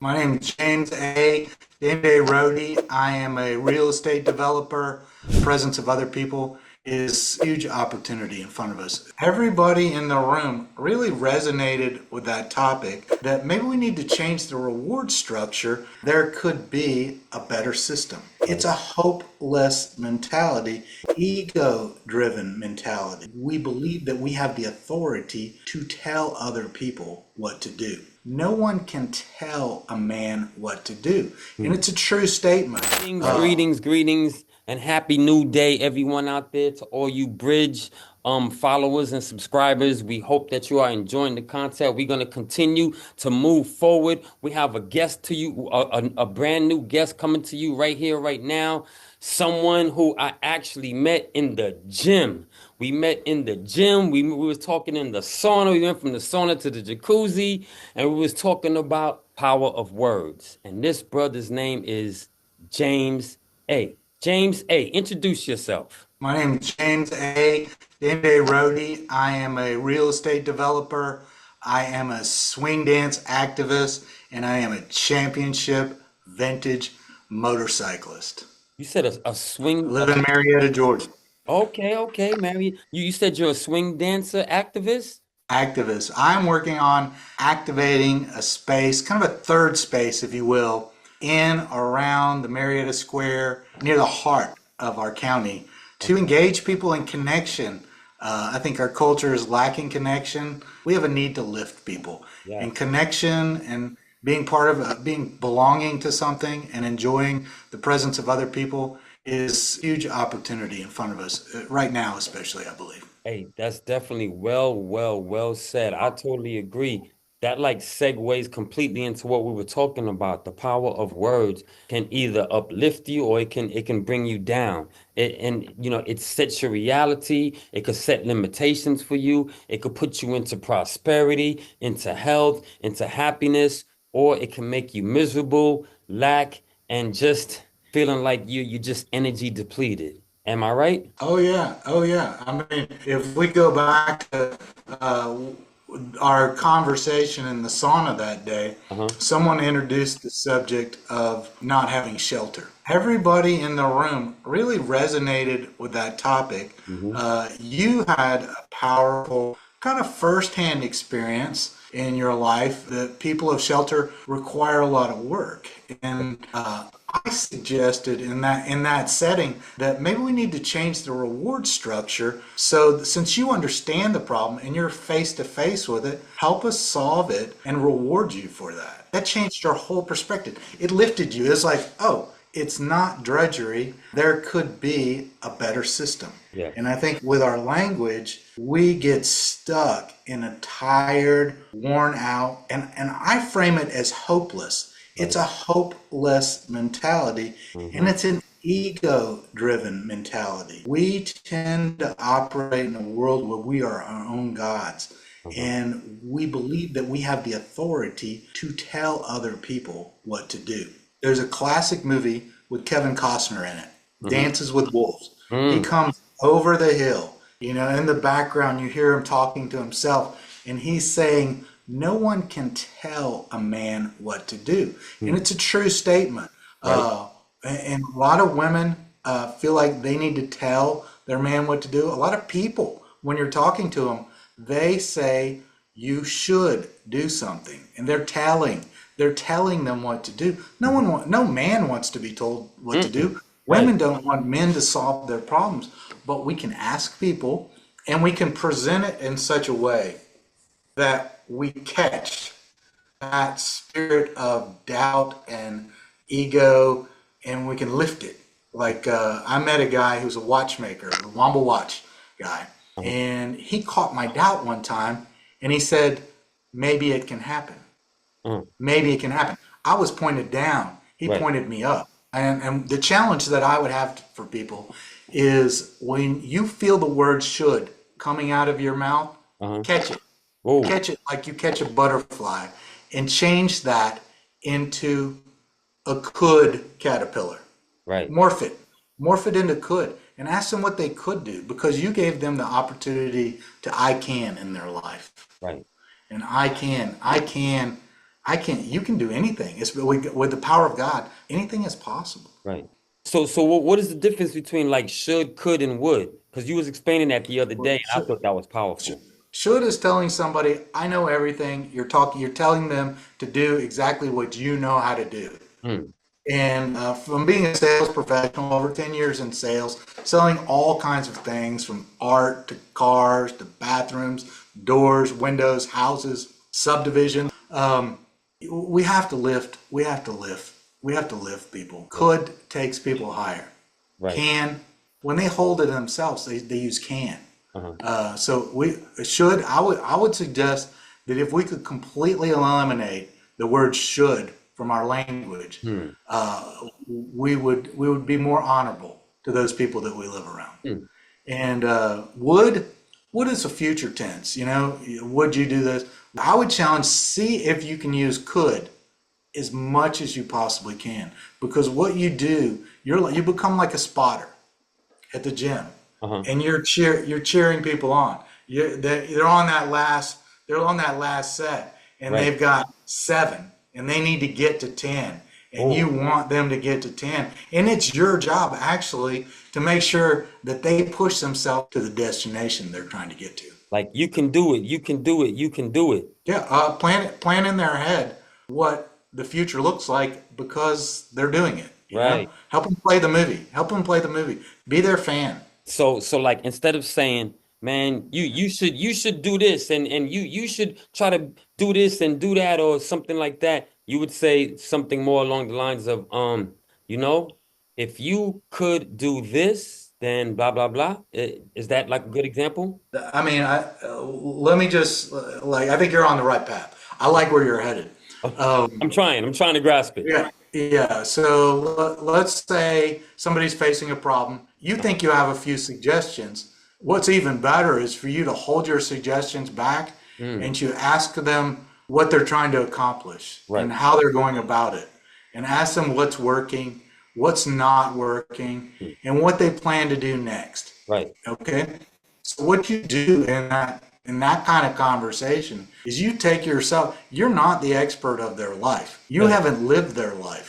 My name is James A. Rohde. I am a real estate developer. The presence of other people is a huge opportunity in front of us. Everybody in the room really resonated with that topic that maybe we need to change the reward structure. There could be a better system. It's a hopeless mentality, ego driven mentality. We believe that we have the authority to tell other people what to do. No one can tell a man what to do. And it's a true statement. Greetings, and happy new day, everyone out there. To all you Bridge followers and subscribers, we hope that you are enjoying the content. We're going to continue to move forward. We have a guest to you, a brand new guest coming to you right here, right now. Someone who I actually met in the gym. We met in the gym. We was talking in the sauna. We went from the sauna to the jacuzzi, and we was talking about power of words. And this brother's name is James A. James A., introduce yourself. My name is James A. Rohde. I am a real estate developer. I am a swing dance activist, and I am a championship vintage motorcyclist. You said a I swing. live in Marietta, Georgia. Okay, Mary. You said you're a swing dancer activist? Activist. I'm working on activating a space, kind of a third space, if you will, in around the Marietta Square, near the heart of our county, to engage people in connection. I think our culture is lacking connection. We have a need to lift people, Yeah. and connection and being part of being belonging to something and enjoying the presence of other people is a huge opportunity in front of us right now, especially, I believe. Hey, that's definitely well said. I totally agree. That like segues completely into what we were talking about. The power of words can either uplift you or it can bring you down. It sets your reality. It could set limitations for you. It could put you into prosperity, into health, into happiness, or it can make you miserable, lack, and just feeling like you just energy depleted. Am I right? Oh yeah, oh yeah. I mean, if we go back to uh, our conversation in the sauna that day, Uh-huh. someone introduced the subject of not having shelter. Everybody in the room really resonated with that topic. Hmm. You had a powerful kind of firsthand experience in your life that people of shelter require a lot of work. And I suggested in that setting that maybe we need to change the reward structure. So since you understand the problem and you're face to face with it, help us solve it and reward you for that. That changed your whole perspective. It lifted you. It's like, oh, it's not drudgery. There could be a better system. Yeah. And I think with our language, we get stuck in a tired, worn out, and I frame it as hopeless. It's Right. a hopeless mentality, and Hmm. it's an ego driven mentality. We tend to operate in a world where we are our own gods, Hmm. and we believe that we have the authority to tell other people what to do. There's a classic movie with Kevin Costner in it, Hmm. Dances with Wolves. He Mm. comes over the hill. In the background, you hear him talking to himself, and he's saying, no one can tell a man what to do. And Mm. it's a true statement. Right. And a lot of women feel like they need to tell their man what to do. A lot of people, when you're talking to them, they say, you should do something. And they're telling them what to do. No man wants to be told what to Mm-mm. do. Right. Women don't want men to solve their problems, but we can ask people and we can present it in such a way that we catch that spirit of doubt and ego and we can lift it. Like I met a guy who's a watchmaker, a Wamba watch guy, Uh-huh. and he caught my doubt one time and he said, maybe it can happen. Uh-huh. Maybe it can happen. I was pointed down. He Right. pointed me up. And the challenge that I would have for people is when you feel the word should coming out of your mouth, Uh-huh. catch it. Oh, Catch it like you catch a butterfly and change that into a could caterpillar. right. Morph it. Morph it into could and ask them what they could do because you gave them the opportunity to I can in their life. Right. And I can't. You can do anything. It's with the power of God. Anything is possible. Right. So what is the difference between like should, could, and would? Because you was explaining that the other day, Well, and I thought that was sh- powerful. should is telling somebody, I know everything. You're talking. You're telling them to do exactly what you know how to do. Mm, And from being a sales professional, over 10 years in sales, selling all kinds of things from art to cars to bathrooms, doors, windows, houses, subdivisions, we have to lift. We have to lift. We have to lift people. yeah. Could takes people higher. Right. Can, when they hold it themselves, they use can. Uh-huh. So we should, I would suggest that if we could completely eliminate the word should from our language, Hmm. we would be more honorable to those people that we live around. Hmm. And would is a future tense. Would you do this? I would challenge, see if you can use could as much as you possibly can, because what you do, you become like a spotter at the gym, Uh-huh. and you're cheering people on. They're on that last set, and Right. they've got 7, and they need to get to 10, and you Oh, want them to get to 10, and it's your job actually to make sure that they push themselves to the destination they're trying to get to. like you can do it. You can do it. You can do it. Yeah, plan in their head what the future looks like because they're doing it. Right. Help them play the movie. Help them play the movie. Be their fan. So like instead of saying, man, you should do this and you should try to do this and do that or something like that, you would say something more along the lines of, you know, if you could do this, then blah blah blah. Is that like a good example? I mean, let me just I think you're on the right path. I like where you're headed. I'm trying to grasp it. Yeah, yeah. So let's say somebody's facing a problem. You think you have a few suggestions. What's even better is for you to hold your suggestions back Mm, and to ask them what they're trying to accomplish right, and how they're going about it. And ask them what's working, what's not working, mm, and what they plan to do next. right, Okay? So what you do in that kind of conversation is you take yourself, you're not the expert of their life. You right, haven't lived their life.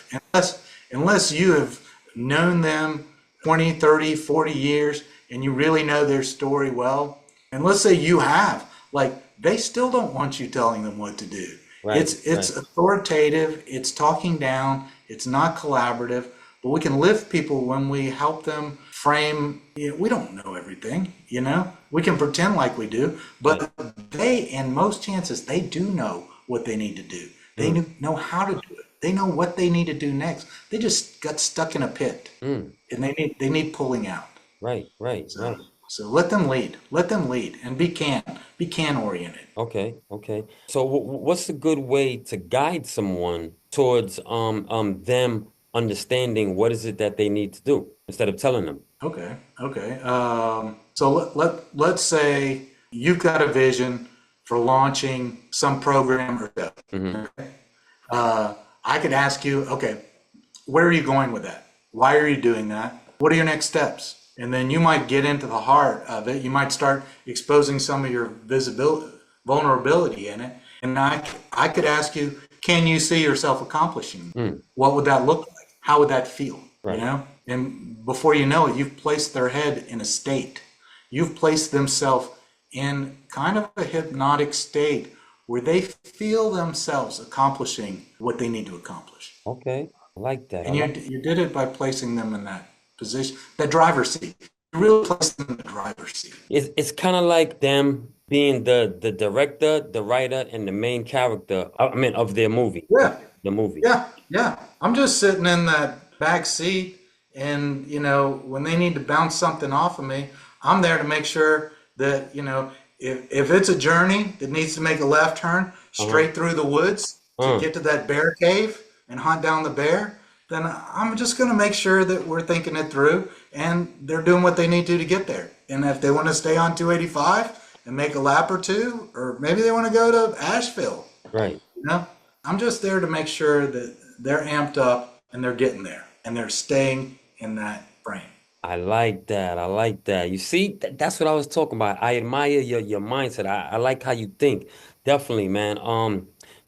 Unless you have known them 20, 30, 40 years and you really know their story well. And let's say you have, they still don't want you telling them what to do. right, It's right, authoritative, it's talking down, it's not collaborative, but we can lift people when we help them frame. We don't know everything. We can pretend like we do, right. but in most chances, they do know what they need to do. They Mm, know how to do it. They know what they need to do next. They just got stuck in a pit, mm, and they need pulling out. right, right, So, right. so let them lead, and be can oriented. Okay, okay. So what's a good way to guide someone towards them understanding what is it that they need to do instead of telling them? Okay, okay. So let's say you've got a vision for launching some program or so. Hmm. I could ask you, okay, where are you going with that? Why are you doing that? What are your next steps? And then you might get into the heart of it. You might start exposing some of your visibility, vulnerability in it. And I could ask you, can you see yourself accomplishing? Mm, What would that look like? How would that feel? right. And before you know it, you've placed their head in a state. You've placed themselves in kind of a hypnotic state where they feel themselves accomplishing what they need to accomplish. Okay. I like that. I And you like you did it by placing them in that position, that driver's seat. You really placed them in the driver's seat. it's kind of like them being the director, the writer, and the main character, I mean, of their movie. Yeah, The movie. yeah, yeah. I'm just sitting in that back seat, and when they need to bounce something off of me, I'm there to make sure that if it's a journey that needs to make a left turn Uh-huh. straight through the woods to Uh, get to that bear cave and hunt down the bear, then I'm just going to make sure that we're thinking it through and they're doing what they need to get there. And if they want to stay on 285 and make a lap or two, or maybe they want to go to Asheville, right. you know, I'm just there to make sure that they're amped up and they're getting there and they're staying in that frame. I like that. I like that. You see, that's what I was talking about. I admire your mindset. I like how you think. Definitely, man.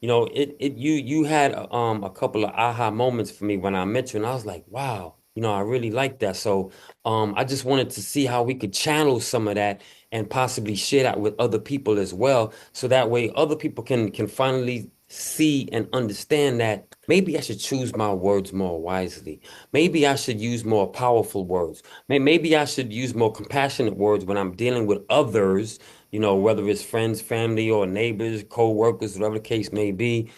You had a couple of aha moments for me when I met you, and I was like, wow, I really like that. So I just wanted to see how we could channel some of that and possibly share that with other people as well, so that way other people can finally see and understand that maybe I should choose my words more wisely. Maybe I should use more powerful words. Maybe I should use more compassionate words when I'm dealing with others, whether it's friends, family, or neighbors, co-workers, whatever the case may be,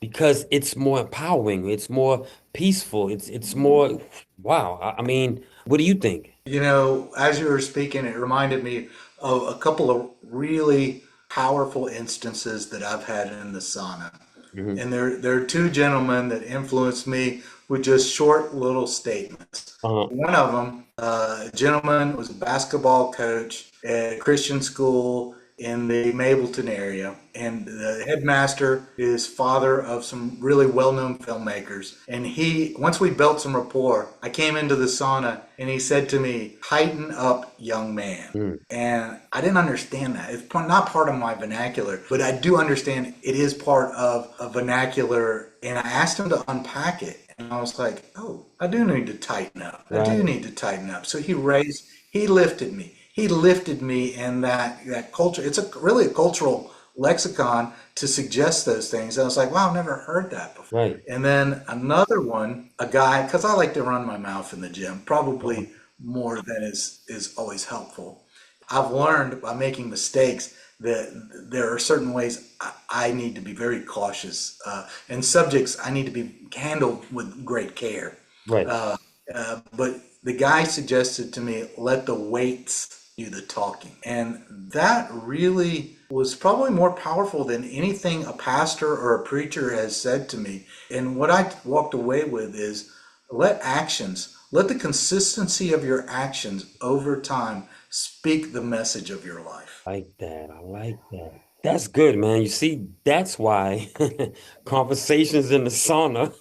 because it's more empowering, it's more peaceful, it's more wow. I mean, what do you think? As you were speaking, it reminded me of a couple of really powerful instances that I've had in the sauna. Hmm. And there are two gentlemen that influenced me with just short little statements. Uh-huh. One of them, a gentleman, was a basketball coach at a Christian school in the Mableton area, and the headmaster is father of some really well-known filmmakers. And once we built some rapport, I came into the sauna, and he said to me, "Tighten up, young man." Mm. And I didn't understand that. It's not part of my vernacular, but I do understand it is part of a vernacular. And I asked him to unpack it. And I was like, oh, I do need to tighten up. I do Right, need to tighten up. So he lifted me. He lifted me in that culture. It's really a cultural lexicon to suggest those things. I was like, wow, I've never heard that before. right. And then another one, a guy, because I like to run my mouth in the gym, Uh-huh. probably more than is always helpful. I've learned by making mistakes that there are certain ways I need to be very cautious, and subjects I need to be handled with great care. Right. But the guy suggested to me, let the weights do the talking. And that really was probably more powerful than anything a pastor or a preacher has said to me. And what I walked away with is let the consistency of your actions over time speak the message of your life. Like that. I like that. That's good, man. You see, that's why conversations in the sauna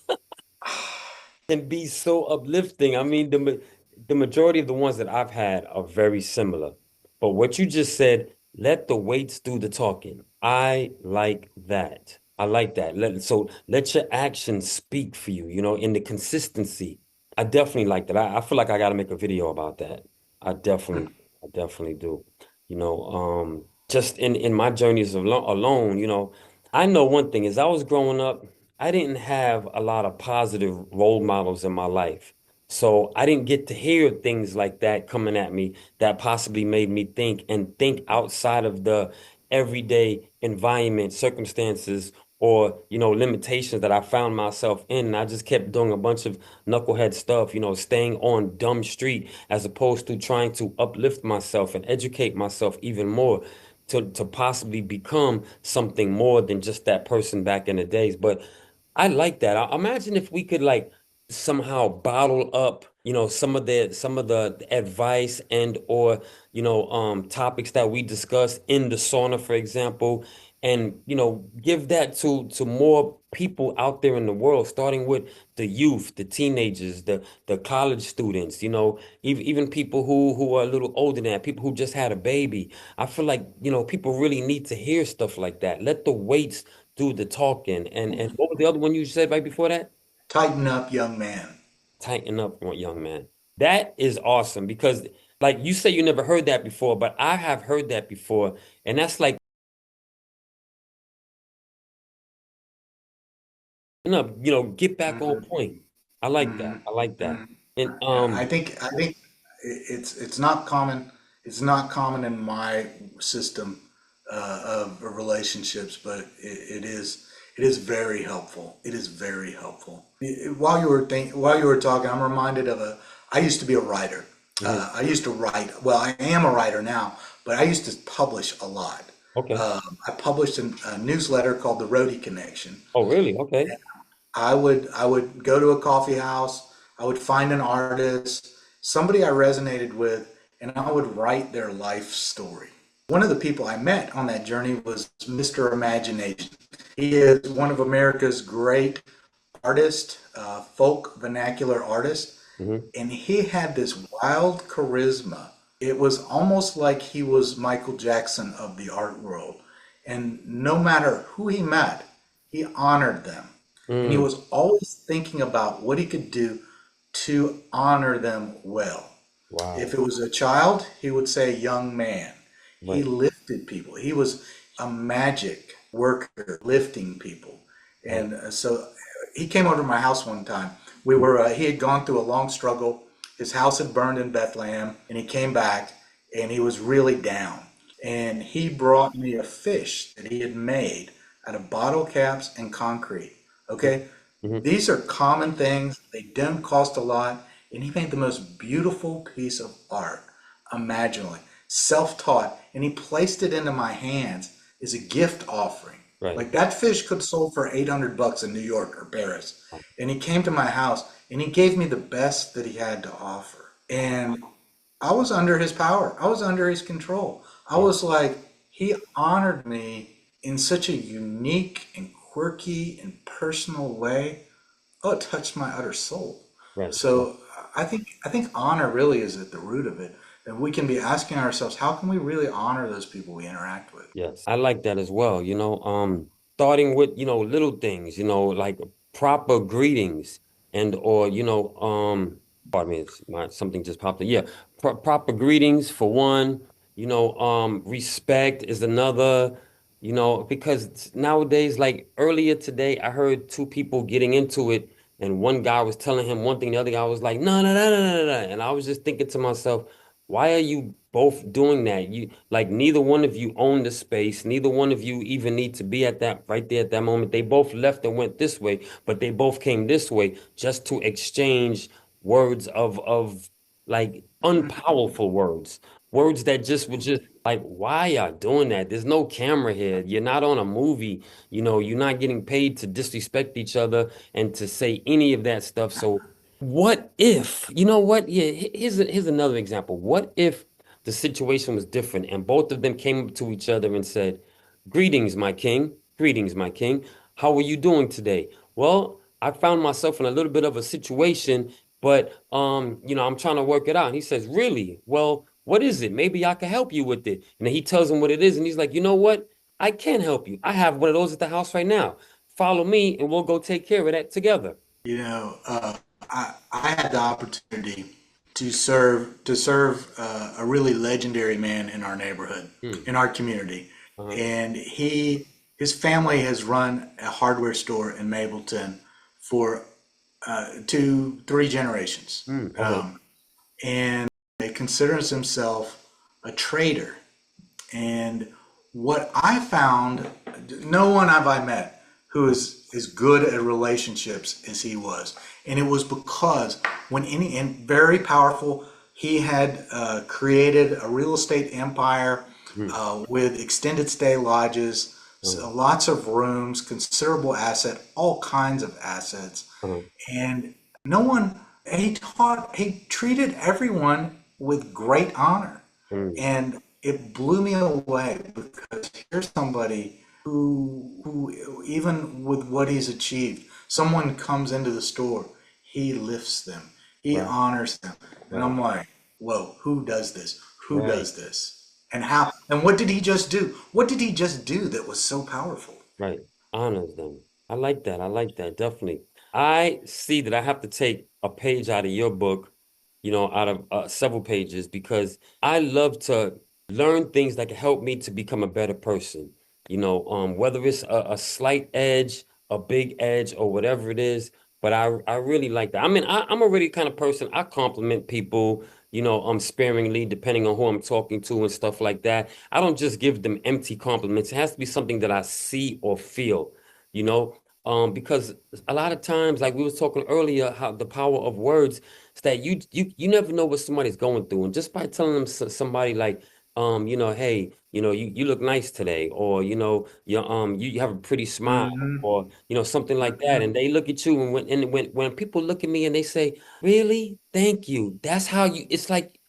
can be so uplifting. I mean, the majority of the ones that I've had are very similar. But what you just said, let the weights do the talking. I like that. I like that. Let your actions speak for you, in the consistency. I definitely like that. I feel like I got to make a video about that. I definitely do. Just in my journeys alone, I know one thing as I was growing up, I didn't have a lot of positive role models in my life. So I didn't get to hear things like that coming at me that possibly made me think outside of the everyday environment, circumstances, or, limitations that I found myself in. And I just kept doing a bunch of knucklehead stuff, staying on dumb street as opposed to trying to uplift myself and educate myself even more to possibly become something more than just that person back in the days. But I like that. I imagine if we could like somehow bottle up, some of the advice and or topics that we discuss in the sauna, for example, and give that to more people out there in the world, starting with the youth, the teenagers, the college students, even people who are a little older than that, people who just had a baby. I feel like, people really need to hear stuff like that. Let the weights do the talking. And what was the other one you said right before that? Tighten up, young man. Tighten up, young man. That is awesome because, like you say, you never heard that before, but I have heard that before, and that's like, get back on point. I like that. I like that. And I think it's not common. It's not common in my system of relationships, but it is very helpful. It is very helpful. While you were talking, I'm reminded of a. I used to be a writer. mhm. I used to write. Well, I am a writer now, but I used to publish a lot. Okay. I published a newsletter called the Roadie Connection. Oh, really? Okay. I would go to a coffee house. I would find an artist, somebody I resonated with, and I would write their life story. One of the people I met on that journey was Mr. Imagination. He is one of America's great artists, folk vernacular artists, Hmm. and he had this wild charisma. It was almost like he was Michael Jackson of the art world. And no matter who he met, he honored them. And he Mm, was always thinking about what he could do to honor them well. If wow. it was a child, he would say young man. He Right. lifted people. He was a magic worker lifting people. Right. And so he came over to my house one time. He had gone through a long struggle. His house had burned in Bethlehem, and he came back, and he was really down. And he brought me a fish that he had made out of bottle caps and concrete. Okay? Mm-hmm. These are common things. They don't cost a lot. And he made the most beautiful piece of art imaginably, self-taught, and he placed it into my hands as a gift offering. Right. Like that fish could sold for 800 bucks in New York or Paris. And he came to my house and he gave me the best that he had to offer. And I was under his power. I was under his control. I Wow. was like, he honored me in such a unique and quirky and personal way. Oh, it touched my utter soul. Right. Right. So I think honor really is at the root of it. And we can be asking ourselves, how can we really honor those people we interact with? Yes, I like that as well. Starting with, little things, like proper greetings and or, pardon me, something just popped in. Yeah, proper greetings for one, respect is another, because nowadays, like earlier today, I heard two people getting into it, and one guy was telling him one thing, the other guy was like, no, no, no, no, no, no. And I was just thinking to myself, why are you both doing that? You like neither one of you own the space. Neither one of you even need to be at that right there at that moment. They both left and went this way, but they both came this way just to exchange words of like unpowerful words. Words that just were just like, why y'all doing that? There's no camera here. You're not on a movie. You're not getting paid to disrespect each other and to say any of that stuff. So what if, you know what? Yeah, here's another example. What if the situation was different and both of them came up to each other and said, greetings, my king. Greetings, my king. How are you doing today? Well, I found myself in a little bit of a situation, but I'm trying to work it out. And he says, really? Well, what is it? Maybe I can help you with it. And then he tells him what it is, and he's like, you know what? I can help you. I have one of those at the house right now. Follow me, and we'll go take care of that together. You know, I had the opportunity to serve a really legendary man in our neighborhood, Hmm. in our community, Uh-huh. and his family has run a hardware store in Mableton for two, three generations, Hmm. Okay. and he considers himself a trader. And what I found, no one have I met who is as good at relationships as he was. And it was because and very powerful, he had created a real estate empire Hmm. with extended stay lodges, Uh-huh. so lots of rooms, considerable asset, all kinds of assets. Uh-huh. And no one, he treated everyone with great honor. Hmm. And it blew me away because here's somebody who even with what he's achieved, someone comes into the store, he lifts them, he Right. honors them. And Right. I'm like, whoa, who does this? Who Right. does this? And how, and what did he just do? What did he just do that was so powerful? Right. Honors them. I like that. I like that. Definitely. I see that I have to take a page out of your book, out of several pages, because I love to learn things that can help me to become a better person. Whether it's a slight edge, a big edge, or whatever it is. But I really like that. I mean, I'm a really kind of person. I compliment people, sparingly, depending on who I'm talking to and stuff like that. I don't just give them empty compliments. It has to be something that I see or feel, you know, because a lot of times, like we was talking earlier, how the power of words is that you never know what somebody's going through, and just by telling them somebody like, hey, you look nice today, or you have a pretty smile, Hmm. or something like that, and they look at you, and when people look at me and they say, really? Thank you. That's how you, it's like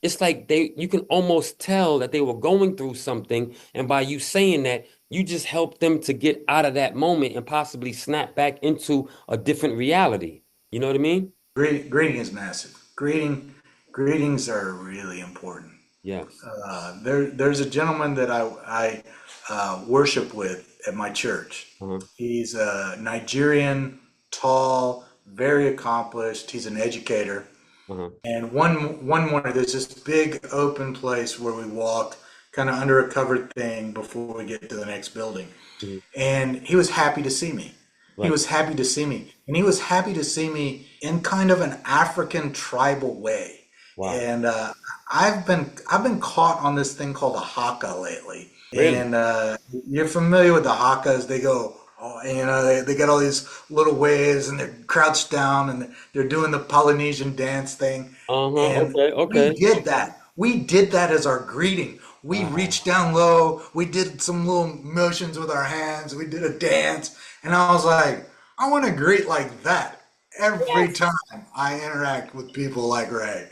you can almost tell that they were going through something. And by you saying that, you just help them to get out of that moment and possibly snap back into a different reality. You know what I mean? Greeting is massive. Greetings are really important. Yes. There's a gentleman that I worship with at my church. Uh-huh. He's a Nigerian, tall, very accomplished. He's an educator. Uh-huh. And one morning, there's this big open place where we walk, kind of under a covered thing before we get to the next building. Mhm. And he was happy to see me. He Right. was happy to see me, and he was happy to see me in kind of an African tribal way. Wow. And I've been caught on this thing called a haka lately. Really? And you're familiar with the hakas? They go, oh, they got all these little waves, and they're crouched down, and they're doing the Polynesian dance thing. Uh-huh. And Okay. we Okay. did that. We did that as our greeting. We Wow. reached down low. We did some little motions with our hands. We did a dance. And I was like, I want to greet like that every Yes. time I interact with people like Ray.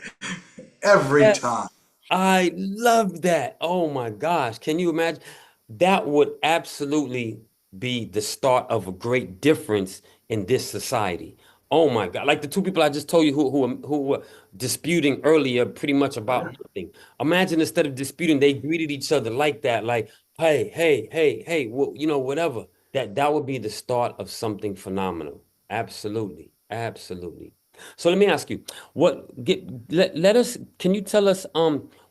Every Yes. time. I love that. Oh my gosh. Can you imagine? That would absolutely be the start of a great difference in this society. Oh my God. Like the two people I just told you who were disputing earlier pretty much about nothing. Imagine instead of disputing, they greeted each other like that, like, hey, hey, hey, hey, well, whatever. That would be the start of something phenomenal. Absolutely. Absolutely. So let me ask you, let us can you tell us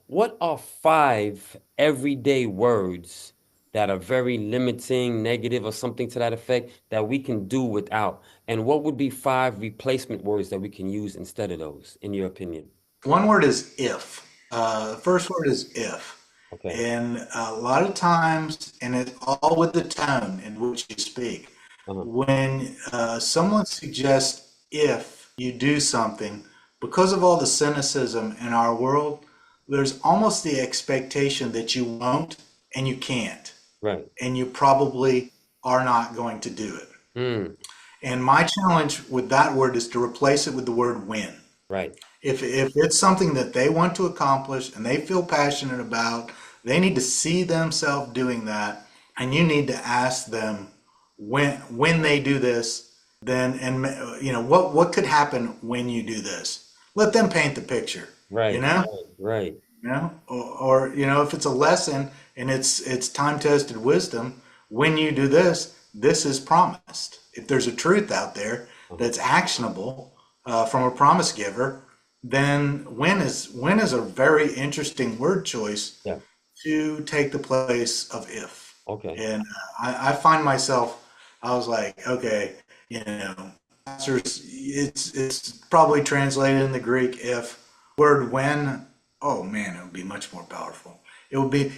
what are five everyday words that are very limiting, negative, or something to that effect that we can do without? And what would be five replacement words that we can use instead of those, in your opinion? One word is if. The first word is if. Okay. And a lot of times, and it's all with the tone in which you speak. Uh-huh. When someone suggests if you do something, because of all the cynicism in our world, there's almost the expectation that you won't and you can't, Right. and you probably are not going to do it. Mm, And my challenge with that word is to replace it with the word when. right. If it's something that they want to accomplish and they feel passionate about, they need to see themselves doing that, and you need to ask them when they do this, then and what could happen when you do this. Let them paint the picture, you Right. know, Right. Right. or if it's a lesson and it's time tested wisdom, when you do this, this is promised. If there's a truth out there Uh-huh. that's actionable from a promise giver, then when is a very interesting word choice Yeah. to take the place of if. Okay. And I find myself, I was like, okay, pastors, it's probably translated in the Greek if word when, oh man, it would be much more powerful. It would be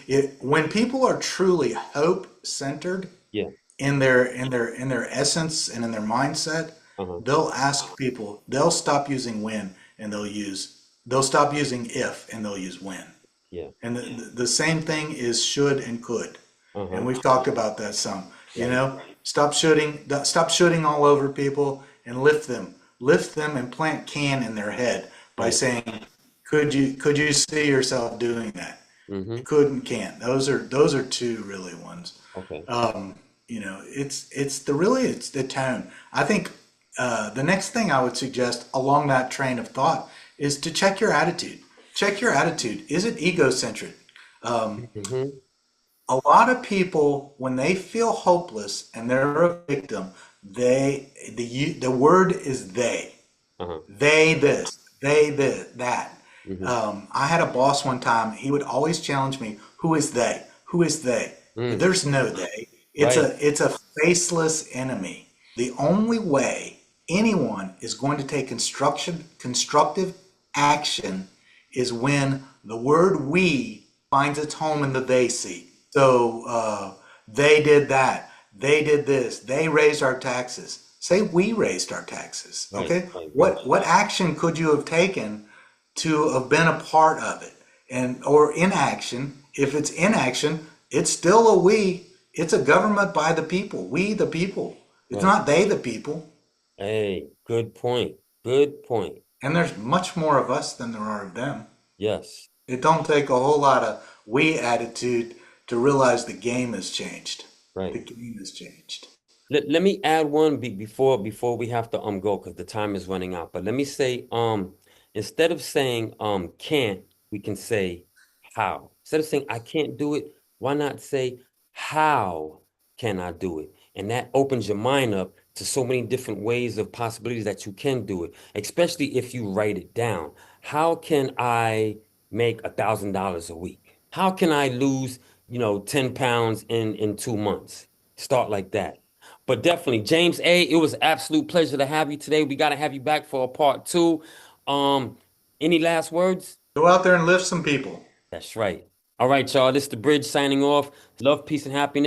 when people are truly hope centered Yeah. in their essence and in their mindset, Uh-huh. they'll ask people, they'll stop using when and they'll stop using if and they'll use when. Yeah. And the same thing is should and could. And Uh-huh. we've talked about that some. Right. Stop shooting all over people and lift them and plant can in their head by Right. saying, could you see yourself doing that? Mm-hmm. Could and can. Those are two really ones. Okay. It's the tone. I think the next thing I would suggest along that train of thought is to check your attitude. Check your attitude. Is it egocentric? Mm-hmm. A lot of people, when they feel hopeless and they're a victim, the word is they. Uh-huh. They this, they this, that. Mm-hmm. I had a boss one time. He would always challenge me. Who is they? Who is they? Mm. There's no they. It's Right. a faceless enemy. The only way anyone is going to take constructive action is when the word we finds its home in the they seat. So they did that. They did this. They raised our taxes. Say we raised our taxes. Right. Okay. Right. Right. What action could you have taken to have been a part of it? And or inaction. If it's inaction, it's still a we. It's a government by the people. We the people. It's Right. not they the people. Hey, good point. Good point. And there's much more of us than there are of them. Yes. It don't take a whole lot of we attitude to realize the game has changed. The Right. game has changed. Let me add one before we have to go because the time is running out. But let me say instead of saying can't, we can say how. Instead of saying I can't do it, why not say how can I do it? And that opens your mind up to so many different ways of possibilities that you can do it, especially if you write it down. How can I make $1,000 a week? How can I lose, 10 pounds in 2 months? Start like that. But definitely, James A., it was an absolute pleasure to have you today. We got to have you back for a part two. Um, any last words? Go out there and lift some people. That's right. All right, y'all. This is the Bridge signing off. Love, peace, and happiness.